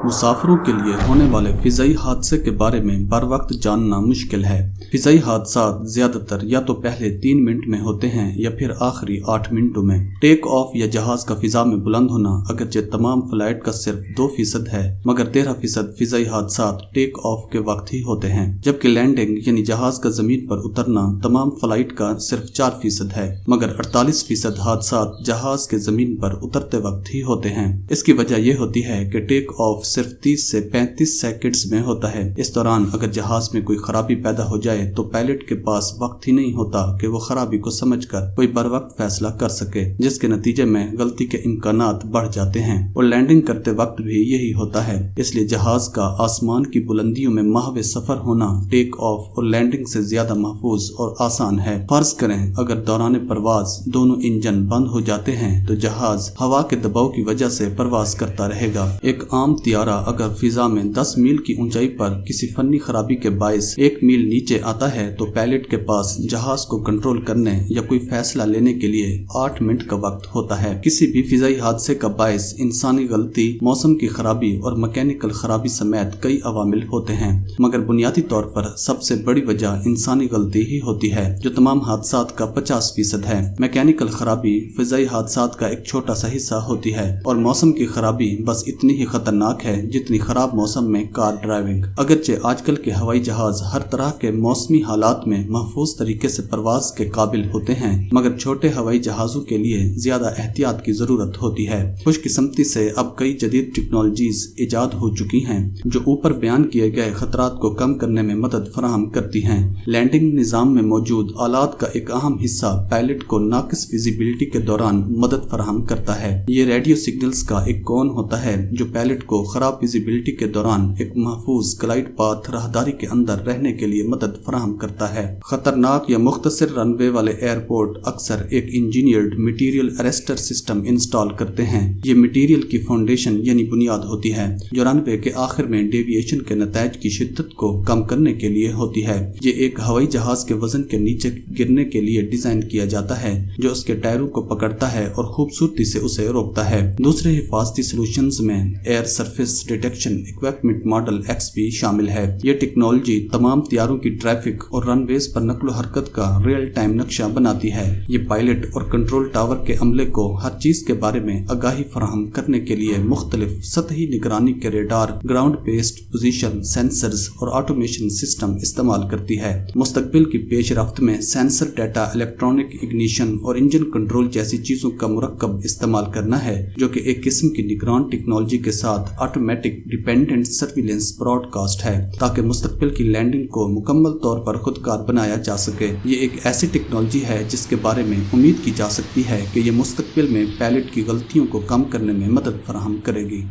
मुसाफिरों के लिए होने वाले फिजाई हादसे के बारे में बर वक्त जानना मुश्किल है। फिजाई हादसात ज्यादातर या तो पहले 3 मिनट में होते हैं या फिर आखिरी 8 मिनटों में। टेक ऑफ या जहाज का फिजा में बुलंद होना अगरचे तमाम फ्लाइट का सिर्फ 2% है, मगर 13% फिजाई हादसात टेक ऑफ के वक्त ही होते हैं, जबकि लैंडिंग यानी जहाज का जमीन पर उतरना तमाम फ्लाइट का सिर्फ 4% है, मगर 48% हादसात जहाज के जमीन पर उतरते वक्त ही होते हैं। इसकी वजह यह होती है कि टेक ऑफ सिर्फ 30 से 35 सेकंड्स में होता है। इस दौरान अगर जहाज में कोई खराबी पैदा हो जाए तो पायलट के पास वक्त ही नहीं होता कि वो खराबी को समझकर कोई बर वक्त फैसला कर सके, जिसके नतीजे में गलती के इम्कानात बढ़ जाते हैं। और लैंडिंग करते वक्त भी यही होता है। इसलिए जहाज का आसमान की बुलंदियों में माहवे सफर होना टेक ऑफ और लैंडिंग से ज्यादा महफूज और आसान है। फर्ज करें अगर दौरान परवाज दोनों इंजन बंद हो जाते हैं तो जहाज हवा के दबाव की वजह से परवाज करता रहेगा। एक आम तियारा अगर फिजा में 10 मील की ऊंचाई पर किसी फन्नी खराबी के बायस 1 मील नीचे आता है तो पायलट के पास जहाज को कंट्रोल करने या कोई फैसला लेने के लिए 8 मिनट का वक्त होता है। किसी भी फिजाई हादसे का बायस इंसानी गलती, मौसम की खराबी और मैकेनिकल खराबी समेत कई अवामिल होते हैं, मगर बुनियादी तौर पर सबसे बड़ी वजह इंसानी गलती ही होती है, जो तमाम हादसात का 50% है। मैकेनिकल खराबी फिजाई हादसात का एक छोटा सा हिस्सा होती है और मौसम की खराबी बस इतनी ही खतरनाक है जितनी खराब मौसम में कार ड्राइविंग। अगरचे आजकल के हवाई जहाज हर तरह के मौसमी हालात में महफूज तरीके से परवाज के काबिल होते हैं, मगर छोटे हवाई जहाजों के लिए ज्यादा एहतियात की जरूरत होती है। खुशकिस्मती से अब कई जदीद टेक्नोलॉजीज इजाद हो चुकी हैं जो ऊपर बयान किए गए खतरात को कम करने में मदद फराहम करती हैं। लैंडिंग निजाम में मौजूद आलात का एक अहम हिस्सा पायलट को नाकिस विजिबिलिटी के दौरान मदद फराहम करता है। ये रेडियो सिग्नल्स का एक कोन होता है जो पायलट को खराब विजिबिलिटी के दौरान एक महफूज ग्लाइड पाथ राहदारी के अंदर रहने के लिए मदद फराहम करता है। खतरनाक या मुख्तसर रनवे वाले एयरपोर्ट अक्सर एक engineered material arrester system install करते हैं। ये मटीरियल की फाउंडेशन यानी बुनियाद होती है जो रनवे के आखिर में डेविएशन के नतायज की शिद्दत को कम करने के लिए होती है। ये एक हवाई जहाज के वजन के नीचे गिरने के लिए डिजाइन किया जाता है जो उसके टायरों को पकड़ता है और खूबसूरती से उसे रोकता है। दूसरे हिफाजती सॉल्यूशंस में air surface detection equipment model x भी शामिल है। ये टेक्नोलॉजी तमाम तियारों की ट्रैफिक और रनवेज पर नकलो हरकत का रियल टाइम नक्शा बनाती है। ये पायलट और कंट्रोल टावर के अमले को हर चीज के बारे में आगाही फराहम करने के लिए मुख्तलिफ सतही निगरानी के radar, ground based position sensors और ऑटोमेशन सिस्टम इस्तेमाल करती है। मुस्तकबिल की पेशरफ्त में सेंसर डाटा, इलेक्ट्रॉनिक इग्निशन और इंजन कंट्रोल जैसी चीजों का मुरक्कब इस्तेमाल करना है जो कि एक किस्म की निगरान टेक्नोलॉजी के साथ ऑटोमेटिक डिपेंडेंट सर्विलेंस ब्रॉडकास्ट है, ताकि मुस्तकबिल की लैंडिंग को मुकम्मल तौर पर खुदकार बनाया जा सके। ये एक ऐसी टेक्नोलॉजी है जिसके बारे में उम्मीद की जा सकती है कि ये मुस्तकबिल में पायलट की गलतियों को कम करने में मदद फराहम करेगी।